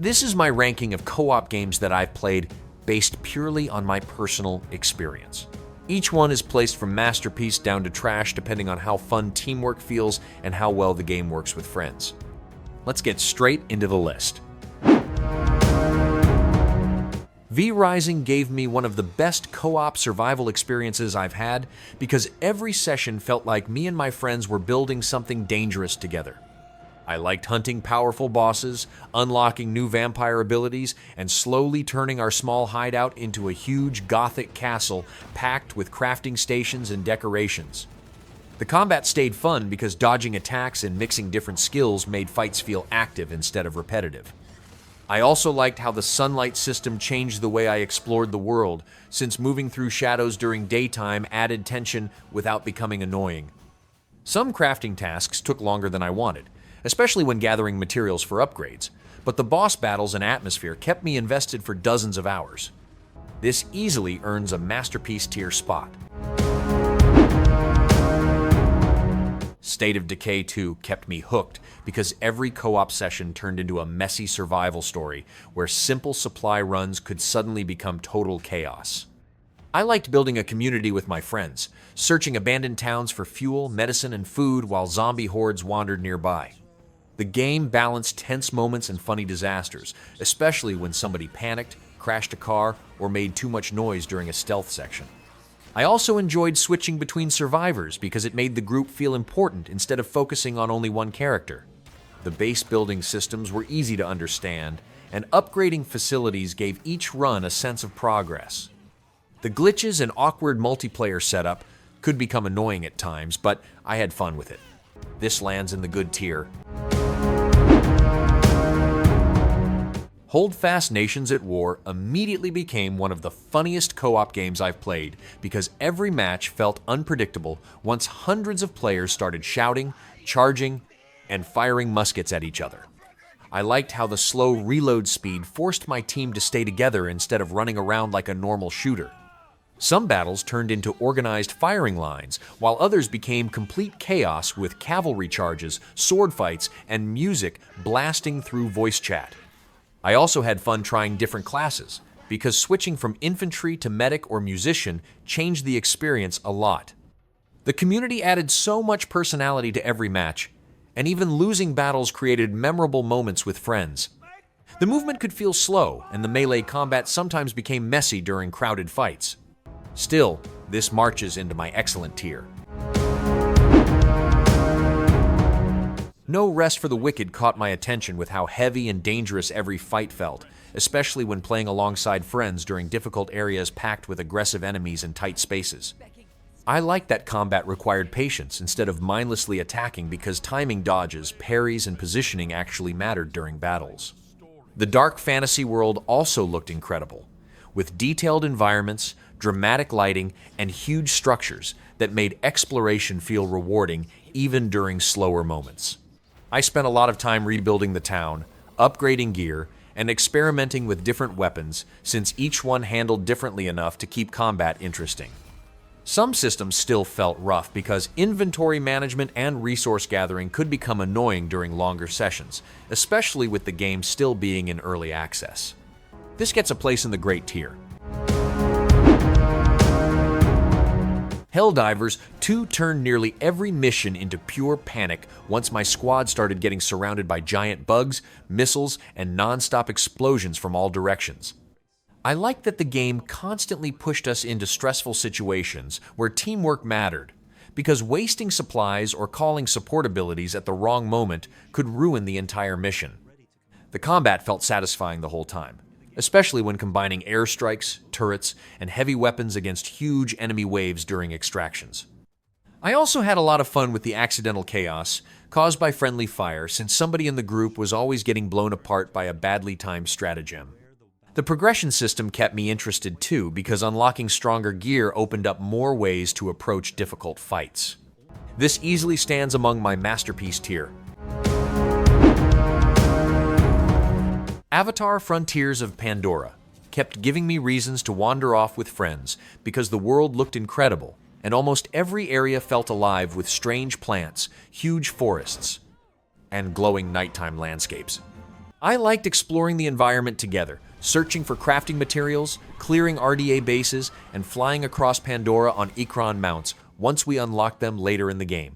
This is my ranking of co-op games that I've played based purely on my personal experience. Each one is placed from masterpiece down to trash depending on how fun teamwork feels and how well the game works with friends. Let's get straight into the list. V-Rising gave me one of the best co-op survival experiences I've had because every session felt like me and my friends were building something dangerous together. I liked hunting powerful bosses, unlocking new vampire abilities, and slowly turning our small hideout into a huge gothic castle packed with crafting stations and decorations. The combat stayed fun because dodging attacks and mixing different skills made fights feel active instead of repetitive. I also liked how the sunlight system changed the way I explored the world, since moving through shadows during daytime added tension without becoming annoying. Some crafting tasks took longer than I wanted, especially when gathering materials for upgrades, but the boss battles and atmosphere kept me invested for dozens of hours. This easily earns a masterpiece tier spot. State of Decay 2 kept me hooked because every co-op session turned into a messy survival story where simple supply runs could suddenly become total chaos. I liked building a community with my friends, searching abandoned towns for fuel, medicine, and food while zombie hordes wandered nearby. The game balanced tense moments and funny disasters, especially when somebody panicked, crashed a car, or made too much noise during a stealth section. I also enjoyed switching between survivors because it made the group feel important instead of focusing on only one character. The base building systems were easy to understand, and upgrading facilities gave each run a sense of progress. The glitches and awkward multiplayer setup could become annoying at times, but I had fun with it. This lands in the good tier. Holdfast Nations at War immediately became one of the funniest co-op games I've played because every match felt unpredictable once hundreds of players started shouting, charging, and firing muskets at each other. I liked how the slow reload speed forced my team to stay together instead of running around like a normal shooter. Some battles turned into organized firing lines, while others became complete chaos with cavalry charges, sword fights, and music blasting through voice chat. I also had fun trying different classes, because switching from infantry to medic or musician changed the experience a lot. The community added so much personality to every match, and even losing battles created memorable moments with friends. The movement could feel slow, and the melee combat sometimes became messy during crowded fights. Still, this marches into my excellent tier. No Rest for the Wicked caught my attention with how heavy and dangerous every fight felt, especially when playing alongside friends during difficult areas packed with aggressive enemies and tight spaces. I liked that combat required patience instead of mindlessly attacking because timing dodges, parries, and positioning actually mattered during battles. The dark fantasy world also looked incredible, with detailed environments, dramatic lighting, and huge structures that made exploration feel rewarding even during slower moments. I spent a lot of time rebuilding the town, upgrading gear, and experimenting with different weapons since each one handled differently enough to keep combat interesting. Some systems still felt rough because inventory management and resource gathering could become annoying during longer sessions, especially with the game still being in early access. This gets a place in the great tier. Helldivers 2 turned nearly every mission into pure panic once my squad started getting surrounded by giant bugs, missiles, and non-stop explosions from all directions. I liked that the game constantly pushed us into stressful situations where teamwork mattered, because wasting supplies or calling support abilities at the wrong moment could ruin the entire mission. The combat felt satisfying the whole time, especially when combining airstrikes, turrets, and heavy weapons against huge enemy waves during extractions. I also had a lot of fun with the accidental chaos caused by friendly fire since somebody in the group was always getting blown apart by a badly timed stratagem. The progression system kept me interested too because unlocking stronger gear opened up more ways to approach difficult fights. This easily stands among my masterpiece tier. Avatar: Frontiers of Pandora kept giving me reasons to wander off with friends because the world looked incredible and almost every area felt alive with strange plants, huge forests, and glowing nighttime landscapes. I liked exploring the environment together, searching for crafting materials, clearing RDA bases, and flying across Pandora on Ikran mounts once we unlocked them later in the game.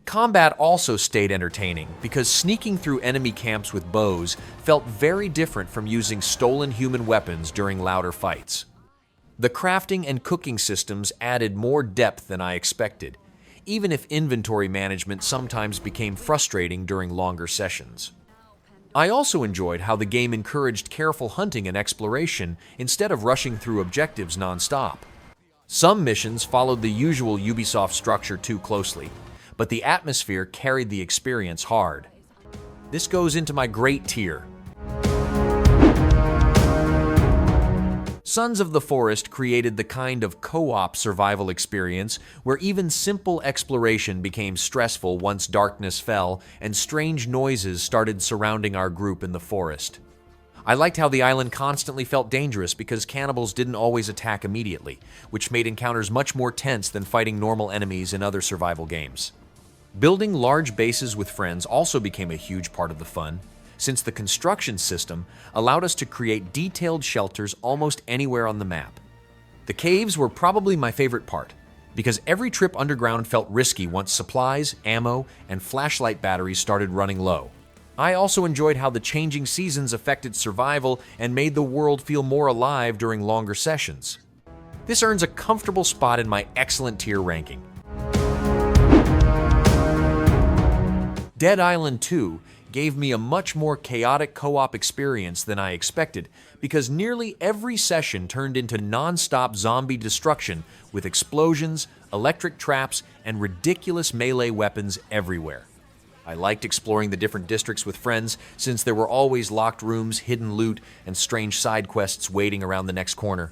Combat also stayed entertaining because sneaking through enemy camps with bows felt very different from using stolen human weapons during louder fights. The crafting and cooking systems added more depth than I expected, even if inventory management sometimes became frustrating during longer sessions. I also enjoyed how the game encouraged careful hunting and exploration instead of rushing through objectives non-stop. Some missions followed the usual Ubisoft structure too closely, but the atmosphere carried the experience hard. This goes into my great tier. Sons of the Forest created the kind of co-op survival experience where even simple exploration became stressful once darkness fell and strange noises started surrounding our group in the forest. I liked how the island constantly felt dangerous because cannibals didn't always attack immediately, which made encounters much more tense than fighting normal enemies in other survival games. Building large bases with friends also became a huge part of the fun, since the construction system allowed us to create detailed shelters almost anywhere on the map. The caves were probably my favorite part, because every trip underground felt risky once supplies, ammo, and flashlight batteries started running low. I also enjoyed how the changing seasons affected survival and made the world feel more alive during longer sessions. This earns a comfortable spot in my excellent tier ranking. Dead Island 2 gave me a much more chaotic co-op experience than I expected because nearly every session turned into non-stop zombie destruction with explosions, electric traps, and ridiculous melee weapons everywhere. I liked exploring the different districts with friends since there were always locked rooms, hidden loot, and strange side quests waiting around the next corner.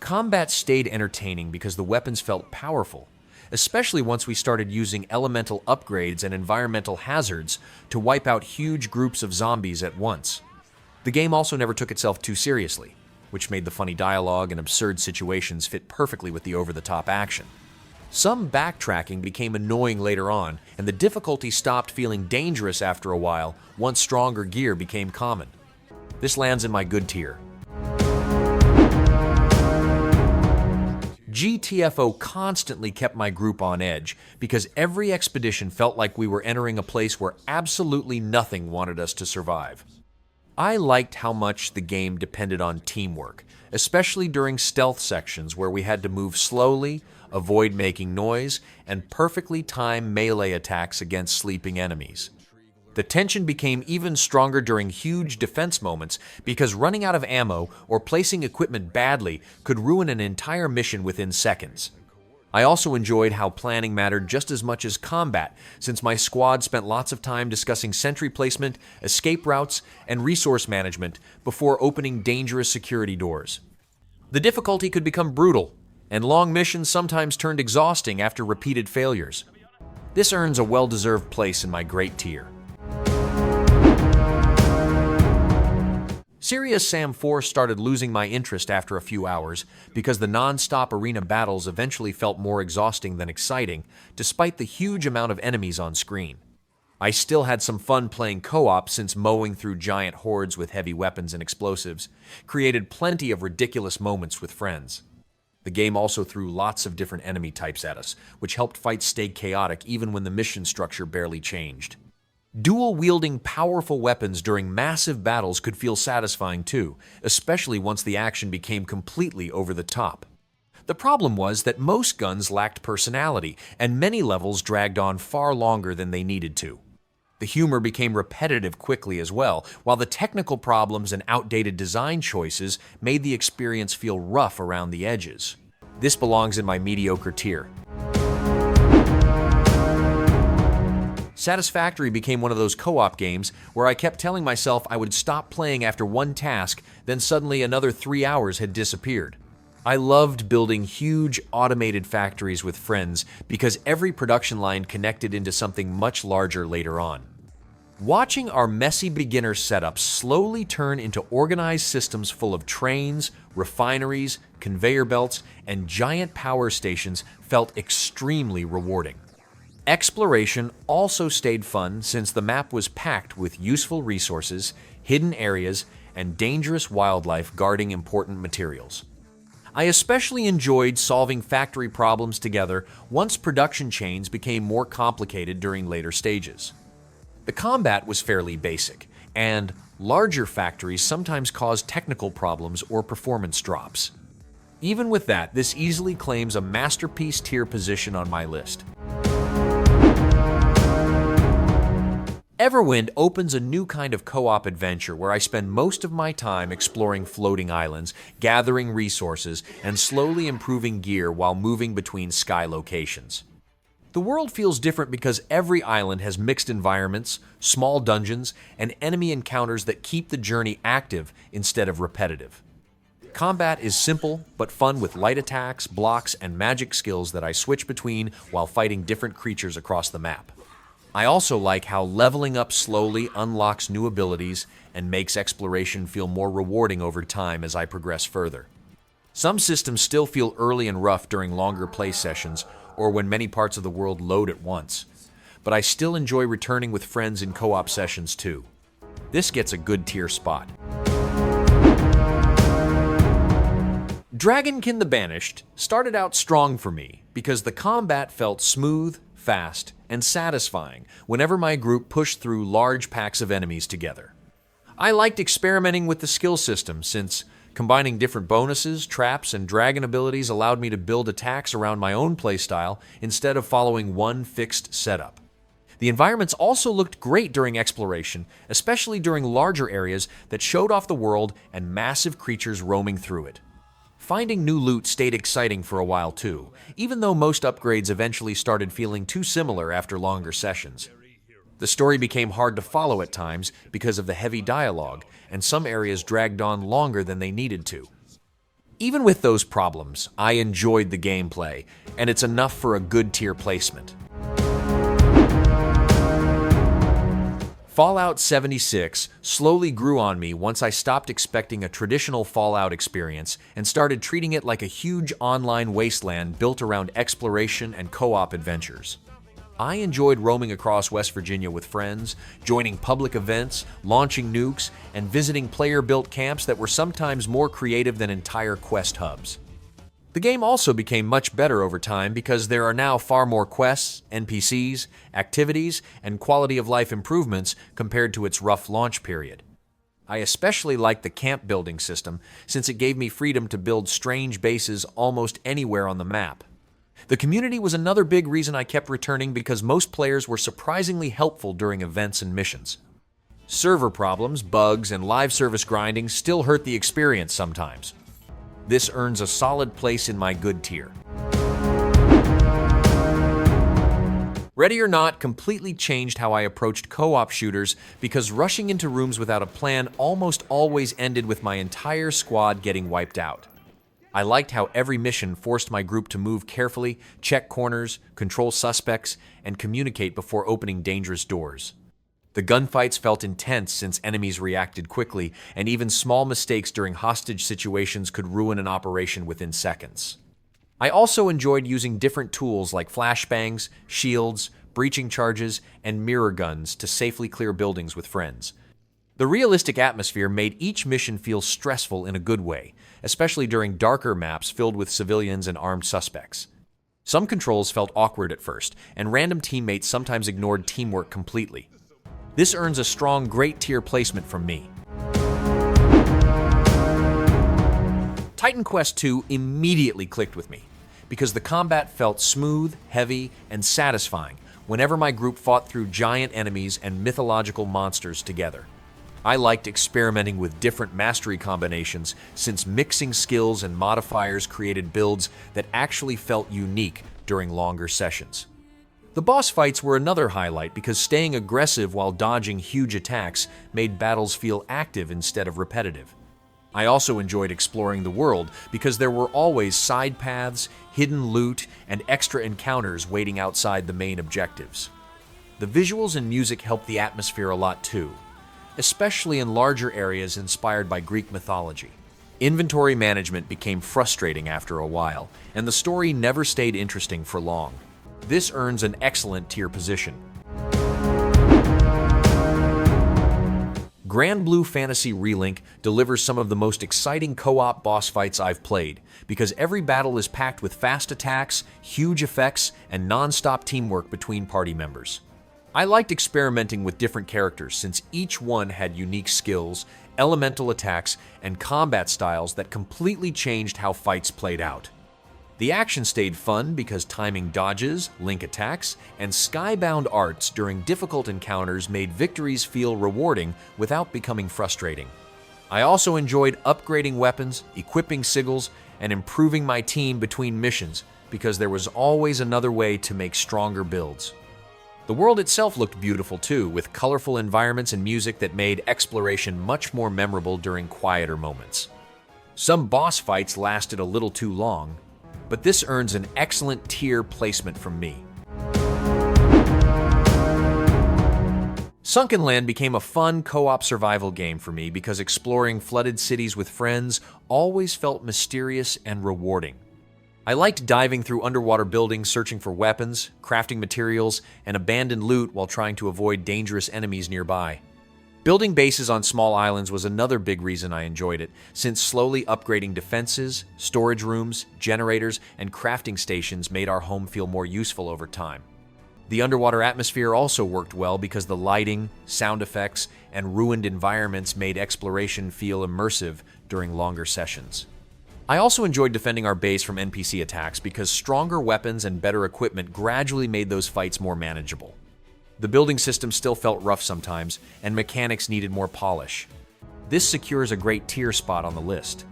Combat stayed entertaining because the weapons felt powerful, especially once we started using elemental upgrades and environmental hazards to wipe out huge groups of zombies at once. The game also never took itself too seriously, which made the funny dialogue and absurd situations fit perfectly with the over-the-top action. Some backtracking became annoying later on, and the difficulty stopped feeling dangerous after a while once stronger gear became common. This lands in my good tier. GTFO constantly kept my group on edge because every expedition felt like we were entering a place where absolutely nothing wanted us to survive. I liked how much the game depended on teamwork, especially during stealth sections where we had to move slowly, avoid making noise, and perfectly time melee attacks against sleeping enemies. The tension became even stronger during huge defense moments because running out of ammo or placing equipment badly could ruin an entire mission within seconds. I also enjoyed how planning mattered just as much as combat, since my squad spent lots of time discussing sentry placement, escape routes, and resource management before opening dangerous security doors. The difficulty could become brutal, and long missions sometimes turned exhausting after repeated failures. This earns a well-deserved place in my great tier. Serious Sam 4 started losing my interest after a few hours because the non-stop arena battles eventually felt more exhausting than exciting, despite the huge amount of enemies on screen. I still had some fun playing co-op since mowing through giant hordes with heavy weapons and explosives created plenty of ridiculous moments with friends. The game also threw lots of different enemy types at us, which helped fights stay chaotic even when the mission structure barely changed. Dual-wielding powerful weapons during massive battles could feel satisfying too, especially once the action became completely over the top. The problem was that most guns lacked personality, and many levels dragged on far longer than they needed to. The humor became repetitive quickly as well, while the technical problems and outdated design choices made the experience feel rough around the edges. This belongs in my mediocre tier. Satisfactory became one of those co-op games where I kept telling myself I would stop playing after one task, then suddenly another 3 hours had disappeared. I loved building huge automated factories with friends because every production line connected into something much larger later on. Watching our messy beginner setups slowly turn into organized systems full of trains, refineries, conveyor belts, and giant power stations felt extremely rewarding. Exploration also stayed fun since the map was packed with useful resources, hidden areas, and dangerous wildlife guarding important materials. I especially enjoyed solving factory problems together once production chains became more complicated during later stages. The combat was fairly basic, and larger factories sometimes cause technical problems or performance drops. Even with that, this easily claims a masterpiece tier position on my list. Everwind opens a new kind of co-op adventure where I spend most of my time exploring floating islands, gathering resources, and slowly improving gear while moving between sky locations. The world feels different because every island has mixed environments, small dungeons, and enemy encounters that keep the journey active instead of repetitive. Combat is simple but fun with light attacks, blocks, and magic skills that I switch between while fighting different creatures across the map. I also like how leveling up slowly unlocks new abilities and makes exploration feel more rewarding over time as I progress further. Some systems still feel early and rough during longer play sessions or when many parts of the world load at once, but I still enjoy returning with friends in co-op sessions too. This gets a good tier spot. Dragonkin the Banished started out strong for me because the combat felt smooth, fast, and satisfying whenever my group pushed through large packs of enemies together. I liked experimenting with the skill system since combining different bonuses, traps, and dragon abilities allowed me to build attacks around my own playstyle instead of following one fixed setup. The environments also looked great during exploration, especially during larger areas that showed off the world and massive creatures roaming through it. Finding new loot stayed exciting for a while too, even though most upgrades eventually started feeling too similar after longer sessions. The story became hard to follow at times because of the heavy dialogue, and some areas dragged on longer than they needed to. Even with those problems, I enjoyed the gameplay, and it's enough for a good tier placement. Fallout 76 slowly grew on me once I stopped expecting a traditional Fallout experience and started treating it like a huge online wasteland built around exploration and co-op adventures. I enjoyed roaming across West Virginia with friends, joining public events, launching nukes, and visiting player-built camps that were sometimes more creative than entire quest hubs. The game also became much better over time because there are now far more quests, NPCs, activities, and quality-of-life improvements compared to its rough launch period. I especially liked the camp building system since it gave me freedom to build strange bases almost anywhere on the map. The community was another big reason I kept returning because most players were surprisingly helpful during events and missions. Server problems, bugs, and live service grinding still hurt the experience sometimes. This earns a solid place in my good tier. Ready or Not completely changed how I approached co-op shooters because rushing into rooms without a plan almost always ended with my entire squad getting wiped out. I liked how every mission forced my group to move carefully, check corners, control suspects, and communicate before opening dangerous doors. The gunfights felt intense since enemies reacted quickly, and even small mistakes during hostage situations could ruin an operation within seconds. I also enjoyed using different tools like flashbangs, shields, breaching charges, and mirror guns to safely clear buildings with friends. The realistic atmosphere made each mission feel stressful in a good way, especially during darker maps filled with civilians and armed suspects. Some controls felt awkward at first, and random teammates sometimes ignored teamwork completely. This earns a strong great tier placement from me. Titan Quest II immediately clicked with me because the combat felt smooth, heavy, and satisfying whenever my group fought through giant enemies and mythological monsters together. I liked experimenting with different mastery combinations since mixing skills and modifiers created builds that actually felt unique during longer sessions. The boss fights were another highlight because staying aggressive while dodging huge attacks made battles feel active instead of repetitive. I also enjoyed exploring the world because there were always side paths, hidden loot, and extra encounters waiting outside the main objectives. The visuals and music helped the atmosphere a lot too, especially in larger areas inspired by Greek mythology. Inventory management became frustrating after a while, and the story never stayed interesting for long. This earns an excellent tier position. Granblue Fantasy Relink delivers some of the most exciting co-op boss fights I've played, because every battle is packed with fast attacks, huge effects, and non-stop teamwork between party members. I liked experimenting with different characters since each one had unique skills, elemental attacks, and combat styles that completely changed how fights played out. The action stayed fun because timing dodges, link attacks, and skybound arts during difficult encounters made victories feel rewarding without becoming frustrating. I also enjoyed upgrading weapons, equipping sigils, and improving my team between missions because there was always another way to make stronger builds. The world itself looked beautiful too, with colorful environments and music that made exploration much more memorable during quieter moments. Some boss fights lasted a little too long, but this earns an excellent tier placement from me. Sunkenland became a fun co-op survival game for me because exploring flooded cities with friends always felt mysterious and rewarding. I liked diving through underwater buildings searching for weapons, crafting materials, and abandoned loot while trying to avoid dangerous enemies nearby. Building bases on small islands was another big reason I enjoyed it, since slowly upgrading defenses, storage rooms, generators, and crafting stations made our home feel more useful over time. The underwater atmosphere also worked well because the lighting, sound effects, and ruined environments made exploration feel immersive during longer sessions. I also enjoyed defending our base from NPC attacks because stronger weapons and better equipment gradually made those fights more manageable. The building system still felt rough sometimes, and mechanics needed more polish. This secures a great tier spot on the list.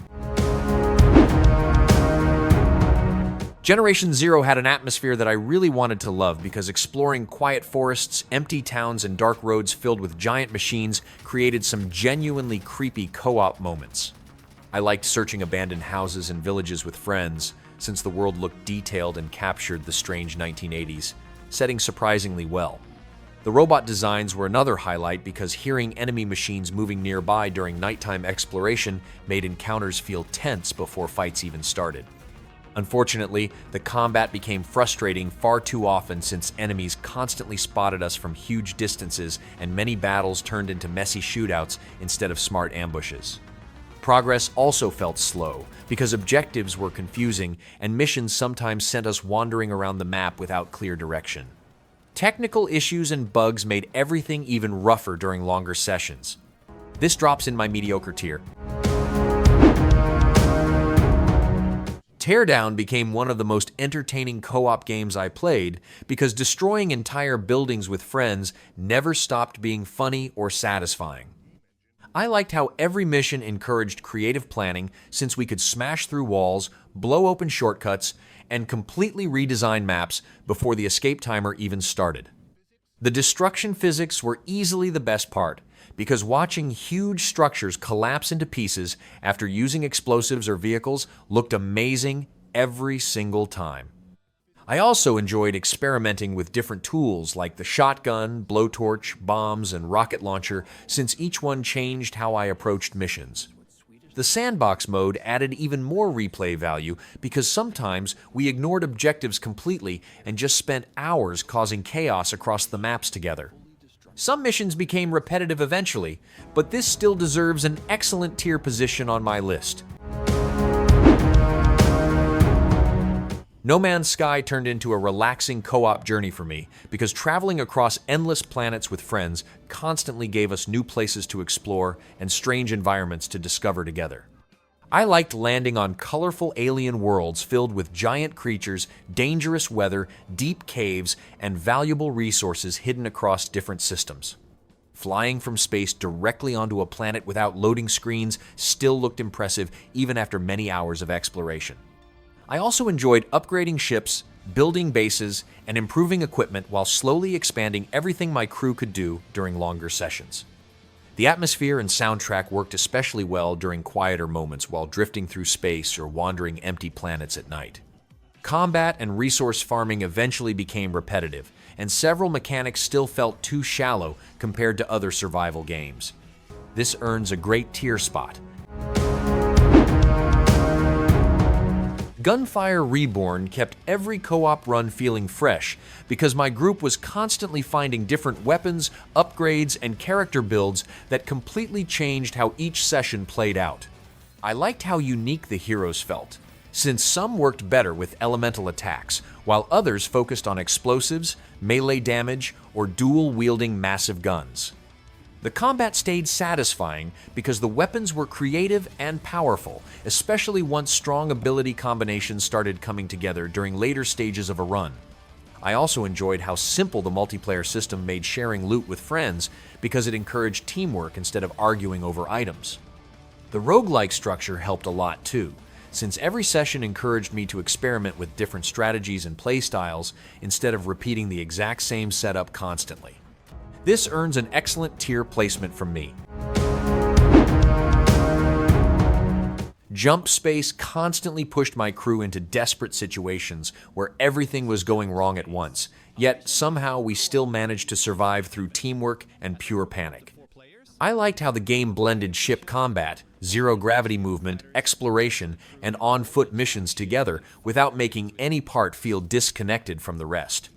Generation Zero had an atmosphere that I really wanted to love because exploring quiet forests, empty towns, and dark roads filled with giant machines created some genuinely creepy co-op moments. I liked searching abandoned houses and villages with friends, since the world looked detailed and captured the strange 1980s, setting surprisingly well. The robot designs were another highlight because hearing enemy machines moving nearby during nighttime exploration made encounters feel tense before fights even started. Unfortunately, the combat became frustrating far too often since enemies constantly spotted us from huge distances and many battles turned into messy shootouts instead of smart ambushes. Progress also felt slow because objectives were confusing and missions sometimes sent us wandering around the map without clear direction. Technical issues and bugs made everything even rougher during longer sessions. This drops in my mediocre tier. Teardown became one of the most entertaining co-op games I played because destroying entire buildings with friends never stopped being funny or satisfying. I liked how every mission encouraged creative planning since we could smash through walls, blow open shortcuts, and completely redesign maps before the escape timer even started. The destruction physics were easily the best part, because watching huge structures collapse into pieces after using explosives or vehicles looked amazing every single time. I also enjoyed experimenting with different tools like the shotgun, blowtorch, bombs, and rocket launcher since each one changed how I approached missions. The sandbox mode added even more replay value because sometimes we ignored objectives completely and just spent hours causing chaos across the maps together. Some missions became repetitive eventually, but this still deserves an excellent tier position on my list. No Man's Sky turned into a relaxing co-op journey for me because traveling across endless planets with friends constantly gave us new places to explore and strange environments to discover together. I liked landing on colorful alien worlds filled with giant creatures, dangerous weather, deep caves, and valuable resources hidden across different systems. Flying from space directly onto a planet without loading screens still looked impressive even after many hours of exploration. I also enjoyed upgrading ships, building bases, and improving equipment while slowly expanding everything my crew could do during longer sessions. The atmosphere and soundtrack worked especially well during quieter moments while drifting through space or wandering empty planets at night. Combat and resource farming eventually became repetitive, and several mechanics still felt too shallow compared to other survival games. This earns a great tier spot. Gunfire Reborn kept every co-op run feeling fresh because my group was constantly finding different weapons, upgrades, and character builds that completely changed how each session played out. I liked how unique the heroes felt, since some worked better with elemental attacks, while others focused on explosives, melee damage, or dual-wielding massive guns. The combat stayed satisfying because the weapons were creative and powerful, especially once strong ability combinations started coming together during later stages of a run. I also enjoyed how simple the multiplayer system made sharing loot with friends because it encouraged teamwork instead of arguing over items. The roguelike structure helped a lot too, since every session encouraged me to experiment with different strategies and playstyles instead of repeating the exact same setup constantly. This earns an excellent tier placement from me. Jump space constantly pushed my crew into desperate situations where everything was going wrong at once, yet somehow we still managed to survive through teamwork and pure panic. I liked how the game blended ship combat, zero-gravity movement, exploration, and on-foot missions together without making any part feel disconnected from the rest.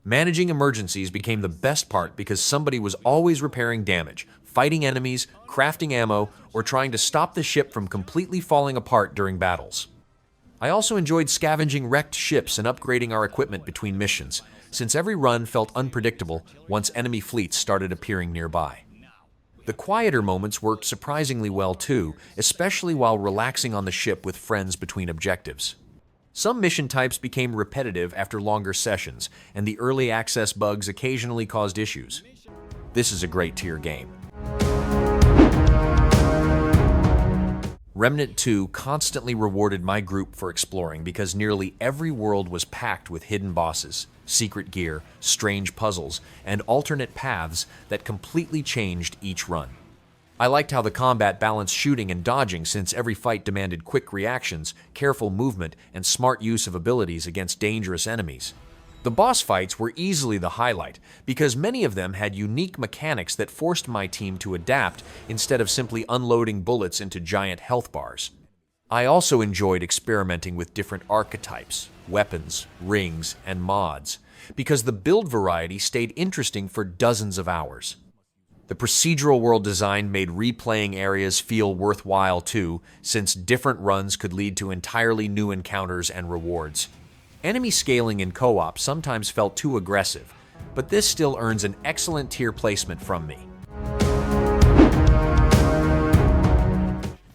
Managing emergencies became the best part because somebody was always repairing damage, fighting enemies, crafting ammo, or trying to stop the ship from completely falling apart during battles. I also enjoyed scavenging wrecked ships and upgrading our equipment between missions, since every run felt unpredictable once enemy fleets started appearing nearby. The quieter moments worked surprisingly well too, especially while relaxing on the ship with friends between objectives. Some mission types became repetitive after longer sessions, and the early access bugs occasionally caused issues. This is a great tier game. Remnant II constantly rewarded my group for exploring because nearly every world was packed with hidden bosses, secret gear, strange puzzles, and alternate paths that completely changed each run. I liked how the combat balanced shooting and dodging since every fight demanded quick reactions, careful movement, and smart use of abilities against dangerous enemies. The boss fights were easily the highlight because many of them had unique mechanics that forced my team to adapt instead of simply unloading bullets into giant health bars. I also enjoyed experimenting with different archetypes, weapons, rings, and mods because the build variety stayed interesting for dozens of hours. The procedural world design made replaying areas feel worthwhile too, since different runs could lead to entirely new encounters and rewards. Enemy scaling in co-op sometimes felt too aggressive, but this still earns an excellent tier placement from me.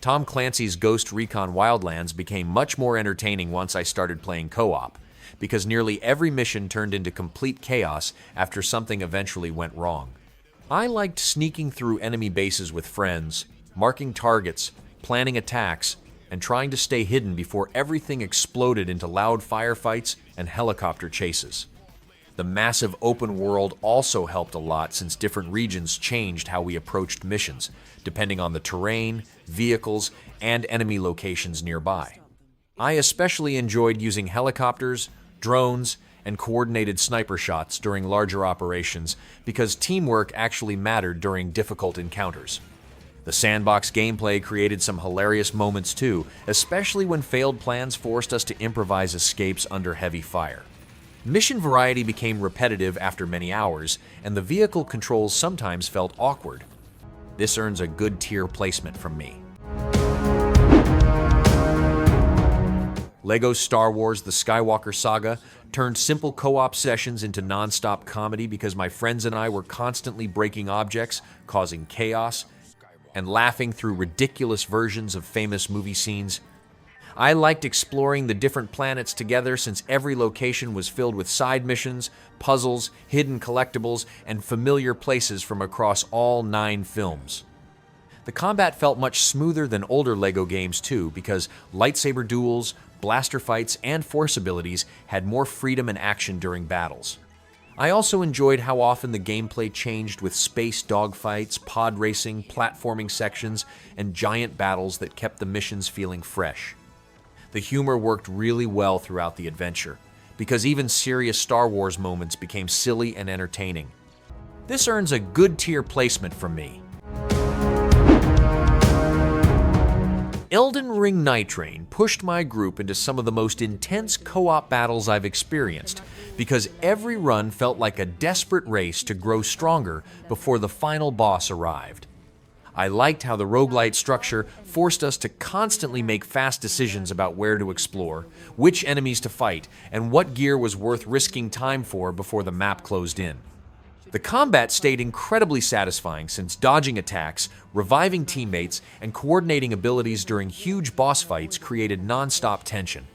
Tom Clancy's Ghost Recon Wildlands became much more entertaining once I started playing co-op, because nearly every mission turned into complete chaos after something eventually went wrong. I liked sneaking through enemy bases with friends, marking targets, planning attacks, and trying to stay hidden before everything exploded into loud firefights and helicopter chases. The massive open world also helped a lot since different regions changed how we approached missions, depending on the terrain, vehicles, and enemy locations nearby. I especially enjoyed using helicopters, drones, and coordinated sniper shots during larger operations because teamwork actually mattered during difficult encounters. The sandbox gameplay created some hilarious moments too, especially when failed plans forced us to improvise escapes under heavy fire. Mission variety became repetitive after many hours, and the vehicle controls sometimes felt awkward. This earns a good tier placement from me. LEGO Star Wars The Skywalker Saga turned simple co-op sessions into non-stop comedy because my friends and I were constantly breaking objects, causing chaos, and laughing through ridiculous versions of famous movie scenes. I liked exploring the different planets together since every location was filled with side missions, puzzles, hidden collectibles, and familiar places from across all 9 films. The combat felt much smoother than older LEGO games too because lightsaber duels, blaster fights, and force abilities had more freedom and action during battles. I also enjoyed how often the gameplay changed with space dogfights, pod racing, platforming sections, and giant battles that kept the missions feeling fresh. The humor worked really well throughout the adventure, because even serious Star Wars moments became silly and entertaining. This earns a good tier placement from me. Elden Ring Nightreign pushed my group into some of the most intense co-op battles I've experienced, because every run felt like a desperate race to grow stronger before the final boss arrived. I liked how the roguelite structure forced us to constantly make fast decisions about where to explore, which enemies to fight, and what gear was worth risking time for before the map closed in. The combat stayed incredibly satisfying since dodging attacks, reviving teammates, and coordinating abilities during huge boss fights created non-stop tension.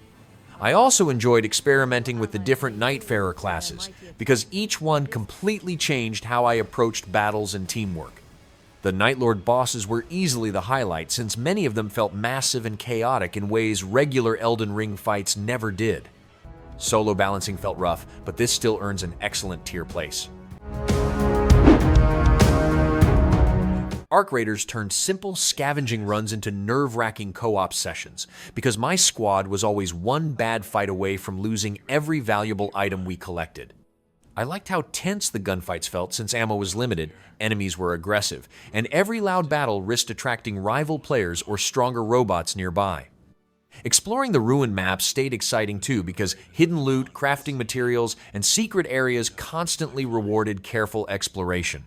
I also enjoyed experimenting with the different Nightfarer classes, because each one completely changed how I approached battles and teamwork. The Nightlord bosses were easily the highlight since many of them felt massive and chaotic in ways regular Elden Ring fights never did. Solo balancing felt rough, but this still earns an excellent tier place. Arc Raiders turned simple scavenging runs into nerve-wracking co-op sessions, because my squad was always one bad fight away from losing every valuable item we collected. I liked how tense the gunfights felt since ammo was limited, enemies were aggressive, and every loud battle risked attracting rival players or stronger robots nearby. Exploring the ruined maps stayed exciting too, because hidden loot, crafting materials, and secret areas constantly rewarded careful exploration.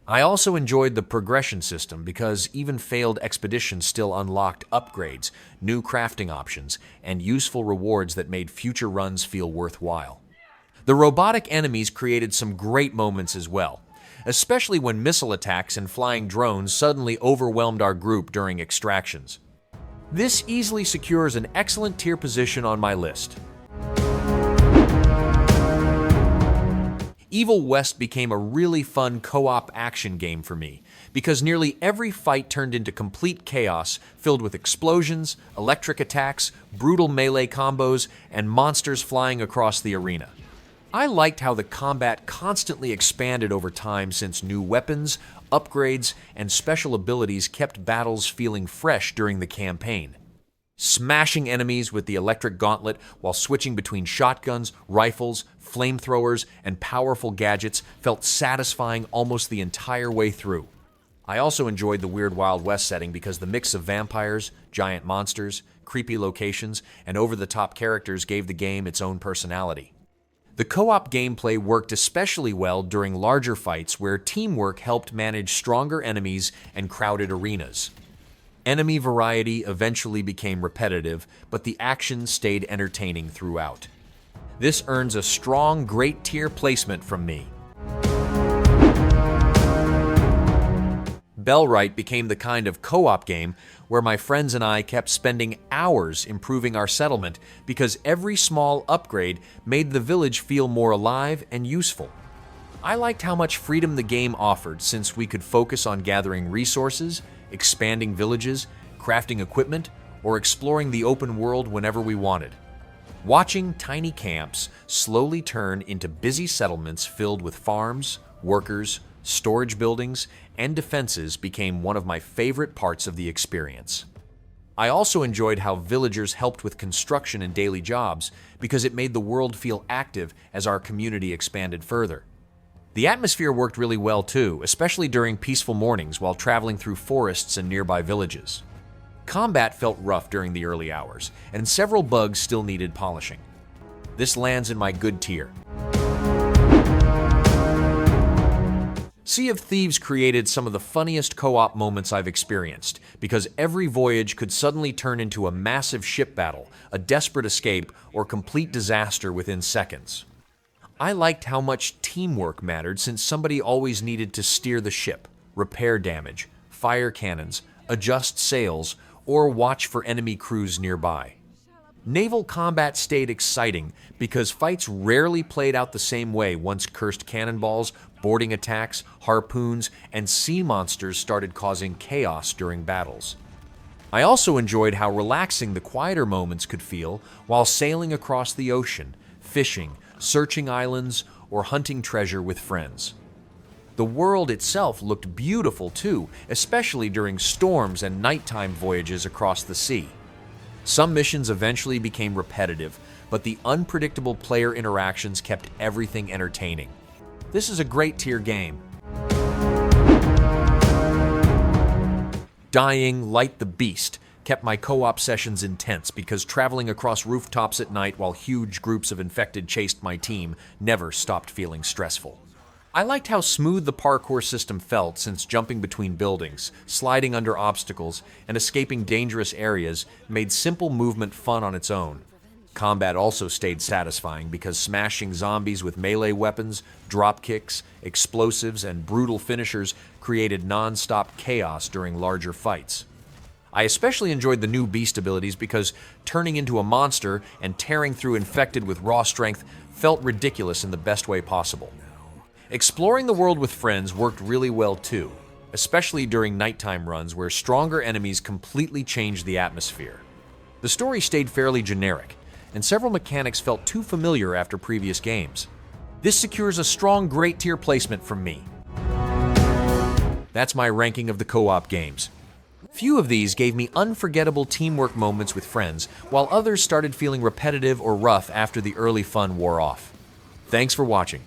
I also enjoyed the progression system because even failed expeditions still unlocked upgrades, new crafting options, and useful rewards that made future runs feel worthwhile. The robotic enemies created some great moments as well, especially when missile attacks and flying drones suddenly overwhelmed our group during extractions. This easily secures an excellent tier position on my list. Evil West became a really fun co-op action game for me, because nearly every fight turned into complete chaos filled with explosions, electric attacks, brutal melee combos, and monsters flying across the arena. I liked how the combat constantly expanded over time since new weapons, upgrades, and special abilities kept battles feeling fresh during the campaign. Smashing enemies with the electric gauntlet while switching between shotguns, rifles, flamethrowers, and powerful gadgets felt satisfying almost the entire way through. I also enjoyed the weird Wild West setting because the mix of vampires, giant monsters, creepy locations, and over-the-top characters gave the game its own personality. The co-op gameplay worked especially well during larger fights where teamwork helped manage stronger enemies and crowded arenas. Enemy variety eventually became repetitive, but the action stayed entertaining throughout. This earns a strong, great tier placement from me. Bellwright became the kind of co-op game where my friends and I kept spending hours improving our settlement because every small upgrade made the village feel more alive and useful. I liked how much freedom the game offered since we could focus on gathering resources, expanding villages, crafting equipment, or exploring the open world whenever we wanted. Watching tiny camps slowly turn into busy settlements filled with farms, workers, storage buildings, and defenses became one of my favorite parts of the experience. I also enjoyed how villagers helped with construction and daily jobs because it made the world feel active as our community expanded further. The atmosphere worked really well too, especially during peaceful mornings while traveling through forests and nearby villages. Combat felt rough during the early hours, and several bugs still needed polishing. This lands in my good tier. Sea of Thieves created some of the funniest co-op moments I've experienced, because every voyage could suddenly turn into a massive ship battle, a desperate escape, or complete disaster within seconds. I liked how much teamwork mattered since somebody always needed to steer the ship, repair damage, fire cannons, adjust sails, or watch for enemy crews nearby. Naval combat stayed exciting because fights rarely played out the same way once cursed cannonballs, boarding attacks, harpoons, and sea monsters started causing chaos during battles. I also enjoyed how relaxing the quieter moments could feel while sailing across the ocean, fishing, searching islands, or hunting treasure with friends. The world itself looked beautiful too, especially during storms and nighttime voyages across the sea. Some missions eventually became repetitive, but the unpredictable player interactions kept everything entertaining. This is a great tier game. Dying, Light the Beast kept my co-op sessions intense because traveling across rooftops at night while huge groups of infected chased my team never stopped feeling stressful. I liked how smooth the parkour system felt, since jumping between buildings, sliding under obstacles, and escaping dangerous areas made simple movement fun on its own. Combat also stayed satisfying because smashing zombies with melee weapons, drop kicks, explosives, and brutal finishers created non-stop chaos during larger fights. I especially enjoyed the new beast abilities because turning into a monster and tearing through infected with raw strength felt ridiculous in the best way possible. Exploring the world with friends worked really well too, especially during nighttime runs where stronger enemies completely changed the atmosphere. The story stayed fairly generic, and several mechanics felt too familiar after previous games. This secures a strong great tier placement from me. That's my ranking of the co-op games. Few of these gave me unforgettable teamwork moments with friends, while others started feeling repetitive or rough after the early fun wore off. Thanks for watching.